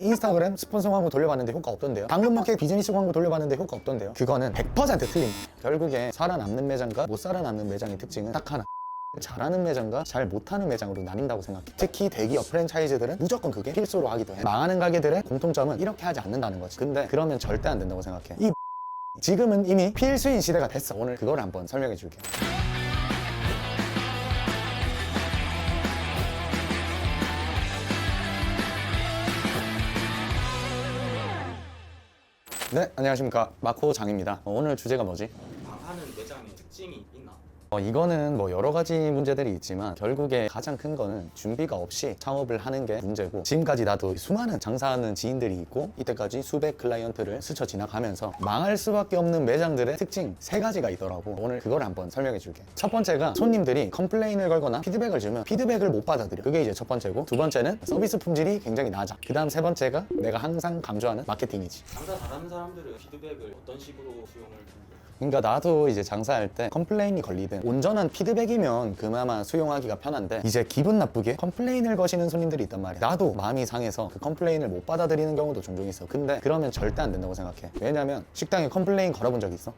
인스타그램 스폰서 광고 돌려봤는데 효과 없던데요. 당근마켓 비즈니스 광고 돌려봤는데 효과 없던데요. 그거는 100% 틀립니다. 결국에 살아남는 매장과 못 살아남는 매장의 특징은 딱 하나, 잘하는 매장과 잘 못하는 매장으로 나뉜다고 생각해. 특히 대기업 프랜차이즈들은 무조건 그게 필수로 하기도 해. 망하는 가게들의 공통점은 이렇게 하지 않는다는 거지. 근데 그러면 절대 안 된다고 생각해. 지금은 이미 필수인 시대가 됐어. 오늘 그걸 한번 설명해 줄게. 네, 안녕하십니까. 마코장입니다. 오늘 주제가 뭐지? 망하는 매장의 특징이 있나? 이거는 뭐 여러 가지 문제들이 있지만 결국에 가장 큰 거는 준비가 없이 창업을 하는 게 문제고, 지금까지 나도 수많은 장사하는 지인들이 있고 이때까지 수백 클라이언트를 스쳐 지나가면서 망할 수밖에 없는 매장들의 특징 3가지가 있더라고. 오늘 그걸 한번 설명해 줄게. 첫 번째가 손님들이 컴플레인을 걸거나 피드백을 주면 피드백을 못 받아들여. 그게 이제 첫 번째고, 두 번째는 서비스 품질이 굉장히 낮아. 그 다음 세 번째가 내가 항상 강조하는 마케팅이지. 장사 잘하는 사람들은 피드백을 어떤 식으로 수용을 하는데? 그러니까 나도 이제 장사할 때 컴플레인이 걸리든 온전한 피드백이면 그나마 수용하기가 편한데, 이제 기분 나쁘게 컴플레인을 거시는 손님들이 있단 말이야. 나도 마음이 상해서 그 컴플레인을 못 받아들이는 경우도 종종 있어. 근데 그러면 절대 안 된다고 생각해. 왜냐면 식당에 컴플레인 걸어본 적 있어?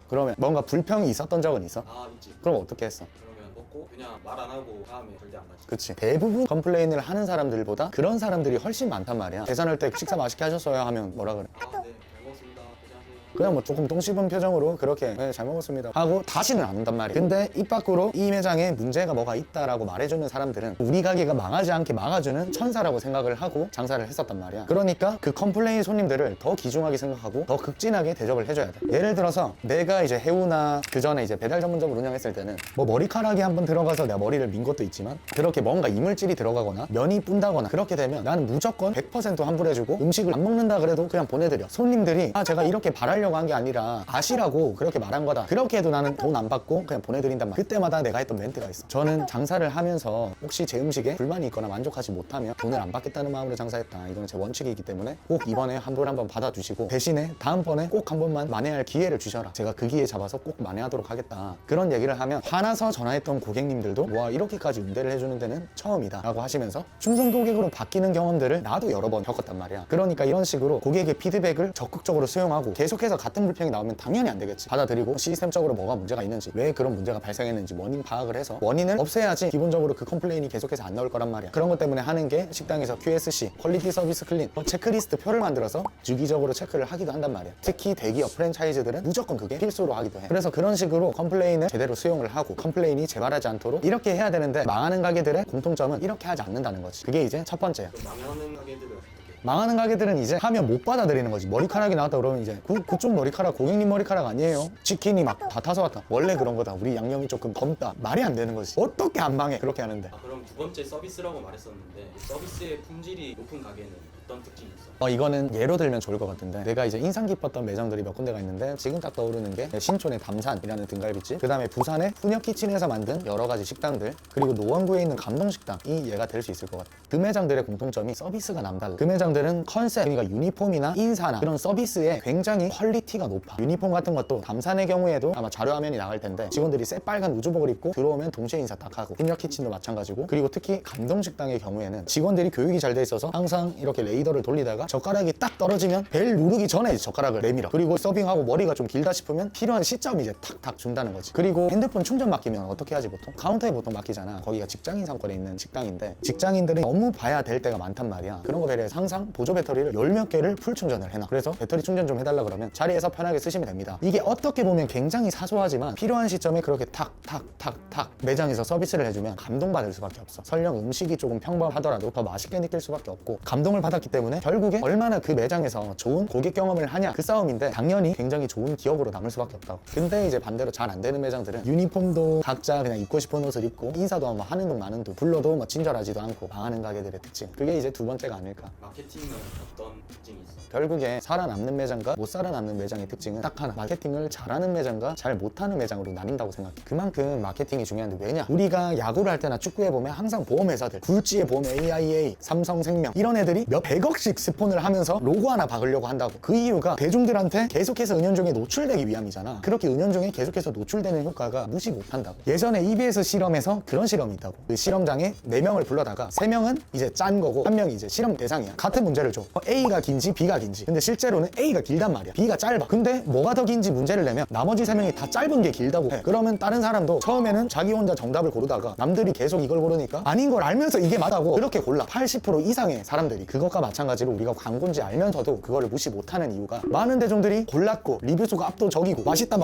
그러면 뭔가 불평이 있었던 적은 있어? 아, 있지. 그럼 어떻게 했어? 그러면 먹고 그냥 말 안 하고 다음에 절대 안 가지. 그치. 대부분 컴플레인을 하는 사람들보다 그런 사람들이 훨씬 많단 말이야. 계산할 때 식사 맛있게 하셨어요 하면 뭐라 그래? 아, 네. 잘 먹었습니다. 고생하세요. 그냥 뭐 조금 똥 씹은 표정으로 그렇게 네, 잘 먹었습니다 하고 다시는 안 온단 말이야. 근데 입 밖으로 이 매장에 문제가 뭐가 있다라고 말해주는 사람들은 우리 가게가 망하지 않게 막아주는 천사라고 생각을 하고 장사를 했었단 말이야. 그러니까 그 컴플레인 손님들을 더 귀중하게 생각하고 더 극진하게 대접을 해줘야 돼. 예를 들어서 내가 이제 해우나 그 전에 이제 배달 전문점을 운영했을 때는 뭐 머리카락이 한번 들어가서 내가 머리를 민 것도 있지만, 그렇게 뭔가 이물질이 들어가거나 면이 뿜다거나 그렇게 되면 나는 무조건 100% 환불해주고, 음식을 안 먹는다 그래도 그냥 보내드려. 손님들이 제가 이렇게 바라려고 한 게 아니라 아시라고 그렇게 말한 거다, 그렇게 해도 나는 돈 안 받고 그냥 보내드린단 말이야. 그때마다 내가 했던 멘트가 있어. 저는 장사를 하면서 혹시 제 음식에 불만이 있거나 만족하지 못하면 돈을 안 받겠다는 마음으로 장사했다. 이건 제 원칙이기 때문에 꼭 이번에 환불 한번 받아주시고, 대신에 다음번에 꼭 한 번만 만회할 기회를 주셔라. 제가 그 기회 잡아서 꼭 만회하도록 하겠다. 그런 얘기를 하면 화나서 전화했던 고객님들도 와, 이렇게까지 응대를 해주는 데는 처음이다 라고 하시면서 충성 고객으로 바뀌는 경험들을 나도 여러 번 겪었단 말이야. 그러니까 이런 식으로 고객의 피드백을 적극적으로 수용하고, 계속해서 같은 불평이 나오면 당연히 안 되겠지. 받아들이고 시스템적으로 뭐가 문제가 있는지, 왜 그런 문제가 발생했는지 원인 파악을 해서 원인을 없애야지 기본적으로 그 컴플레인이 계속해서 안 나올 거란 말이야. 그런 것 때문에 하는 게 식당에서 QSC, 퀄리티 서비스 클린 체크리스트 표를 만들어서 주기적으로 체크를 하기도 한단 말이야. 특히 대기업 프랜차이즈들은 무조건 그게 필수로 하기도 해. 그래서 그런 식으로 컴플레인을 제대로 수용을 하고 컴플레인이 재발하지 않도록 이렇게 해야 되는데, 망하는 가게들의 공통점은 이렇게 하지 않는다는 거지. 그게 이제 첫 번째야. 그 망하는 가게들은 어떻게? 망하는 가게들은 이제 하면 못 받아들이는 거지. 머리카락이 나왔다 그러면 이제 그쪽 머리카락 고객님 머리카락 아니에요? 치킨이 막 다 타서 왔다, 원래 그런 거다, 우리 양념이 조금 검다, 말이 안 되는 거지. 어떻게 안 망해 그렇게 하는데. 그럼 두 번째 서비스라고 말했었는데, 이 서비스의 품질이 높은 가게는 어떤 특징이 있어? 이거는 예로 들면 좋을 것 같은데, 내가 이제 인상 깊었던 매장들이 몇 군데가 있는데 지금 딱 떠오르는 게 신촌의 담산이라는 등갈비집, 그 다음에 부산의 훈혁키친에서 만든 여러 가지 식당들, 그리고 노원구에 있는 감동식당이 얘가 될 수 있을 것 같아. 그 매장들의 공통점이 서비스가 남달라. 그 매장들은 컨셉, 그러니까 유니폼이나 인사나 그런 서비스에 굉장히 퀄리티가 높아. 유니폼 같은 것도 담산의 경우에도 아마 자료화면이 나갈 텐데, 직원들이 새빨간 우주복을 입고 들어오면 동시에 인사 딱 하고, 훈혁키친도 마찬가지고, 그리고 특히 감동식당의 경우에는 직원들이 교육이 잘 돼 있어서 항상 이렇게 레이더를 돌리다가 젓가락이 딱 떨어지면 벨 누르기 전에 젓가락을 내밀어. 그리고 서빙하고 머리가 좀 길다 싶으면 필요한 시점이 이제 탁탁 준다는 거지. 그리고 핸드폰 충전 맡기면 어떻게 하지 보통? 카운터에 보통 맡기잖아. 거기가 직장인 상권에 있는 식당인데, 직장인들은 너무 봐야 될 때가 많단 말이야. 그런 거 배려해서 항상 보조 배터리를 10몇 개를 풀 충전을 해놔. 그래서 배터리 충전 좀 해달라 그러면 자리에서 편하게 쓰시면 됩니다. 이게 어떻게 보면 굉장히 사소하지만 필요한 시점에 그렇게 탁탁탁탁탁 매장에서 서비스를 해주면 감동받을 수밖에 없어. 설령 음식이 조금 평범하더라도 더 맛있게 느낄 수밖에 없고, 감동을 받았기 때문에 결국에 얼마나 그 매장에서 좋은 고객 경험을 하냐, 그 싸움인데 당연히 굉장히 좋은 기억으로 남을 수밖에 없다고. 근데 이제 반대로 잘 안 되는 매장들은 유니폼도 각자 그냥 입고 싶은 옷을 입고, 인사도 뭐 하는 둥 마는 둥, 불러도 뭐 친절하지도 않고, 망하는 가게들의 특징, 그게 이제 두 번째가 아닐까. 마케팅은 어떤 특징이 있어? 결국에 살아남는 매장과 못 살아남는 매장의 특징은 딱 하나, 마케팅을 잘하는 매장과 잘 못하는 매장으로 나뉜다고 생각해. 그만큼 마케팅이 중요한데, 왜냐, 우리가 야구를 할 때나 축구에 보면 항상 보험회사들, 굴지에 보면 AIA, 삼성생명 이런 애들이 몇 백억씩 스폰을 하면서 로고 하나 박으려고 한다고. 그 이유가 대중들한테 계속해서 은연중에 노출되기 위함이잖아. 그렇게 은연중에 계속해서 노출되는 효과가 무시 못한다고. 예전에 EBS 실험에서 그런 실험이 있다고. 그 실험장에 4명을 불러다가 3명은 이제 짠 거고 1명이 이제 실험 대상이야. 같은 똑같은 문제를 줘. A가 긴지 B가 긴지. 근데 실제로는 A가 길단 말이야. B가 짧아. 근데 뭐가 더 긴지 문제를 내면 나머지 3명이 다 짧은 게 길다고 해. 그러면 다른 사람도 처음에는 자기 혼자 정답을 고르다가 남들이 계속 이걸 고르니까 아닌 걸 알면서 이게 맞다고 그렇게 골라. 80% 이상의 사람들이 그것과 마찬가지로 우리가 광고인지 알면서도 그거를 무시 못하는 이유가 많은 대중들이 골랐고 리뷰 수가 압도적이고 맛있다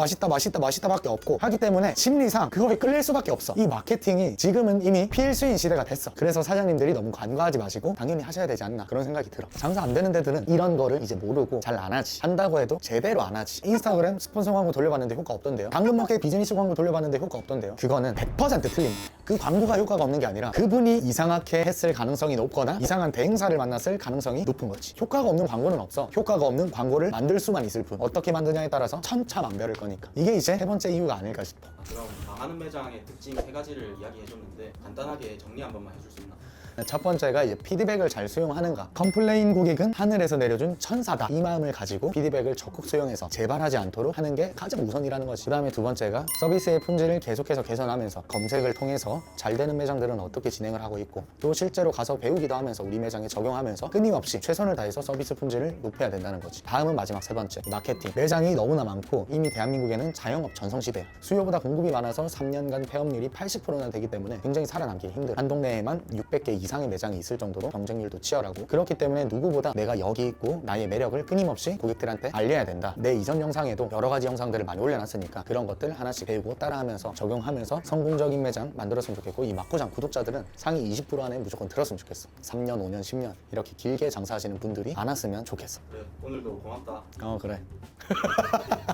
밖에 없고 하기 때문에 심리상 그거에 끌릴 수밖에 없어. 이 마케팅이 지금은 이미 필수인 시대가 됐어. 그래서 사장님들이 너무 간과하지 마시고 당연히 하셔야 되지 않나 그런 생각이 들어. 장사 안 되는 데들은 이런 거를 이제 모르고 잘 안 하지. 한다고 해도 제대로 안 하지. 인스타그램 스폰서 광고 돌려봤는데 효과 없던데요. 당근마켓 비즈니스 광고 돌려봤는데 효과 없던데요. 그거는 100% 틀린 거예요. 그 광고가 효과가 없는 게 아니라 그분이 이상하게 했을 가능성이 높거나 이상한 대행사를 만났을 가능성이 높은 거지. 효과가 없는 광고는 없어. 효과가 없는 광고를 만들 수만 있을 뿐. 어떻게 만드냐에 따라서 천차만별일 거니까. 이게 이제 세 번째 이유가 아닐까 싶어. 그럼 망하는 매장의 특징 3가지를 이야기해줬는데 간단하게 정리 한 번만 해줄 수 있나? 첫 번째가 이제 피드백을 잘 수용하는가. 컴플레인 고객은 하늘에서 내려준 천사다. 이 마음을 가지고 피드백을 적극 수용해서 재발하지 않도록 하는 게 가장 우선이라는 거지. 그 다음에 두 번째가 서비스의 품질을 계속해서 개선하면서 검색을 통해서 잘 되는 매장들은 어떻게 진행을 하고 있고 또 실제로 가서 배우기도 하면서 우리 매장에 적용하면서 끊임없이 최선을 다해서 서비스 품질을 높여야 된다는 거지. 다음은 마지막 세 번째, 마케팅. 매장이 너무나 많고 이미 대한민국에는 자영업 전성시대야. 수요보다 공급이 많아서 3년간 폐업률이 80%나 되기 때문에 굉장히 살아남기 힘들어. 한 동네에만 600개 이상의 매장이 있을 정도로 경쟁률도 치열하고 그렇기 때문에 누구보다 내가 여기 있고 나의 매력을 끊임없이 고객들한테 알려야 된다. 내 이전 영상에도 여러 가지 영상들을 많이 올려놨으니까 그런 것들 하나씩 배우고 따라하면서 적용하면서 성공적인 매장 만들었으면 좋겠고 이 막고장 구독자들은 상위 20% 안에 무조건 들었으면 좋겠어. 3년, 5년, 10년 이렇게 길게 장사하시는 분들이 많았으면 좋겠어. 그래 오늘도 고맙다. 그래.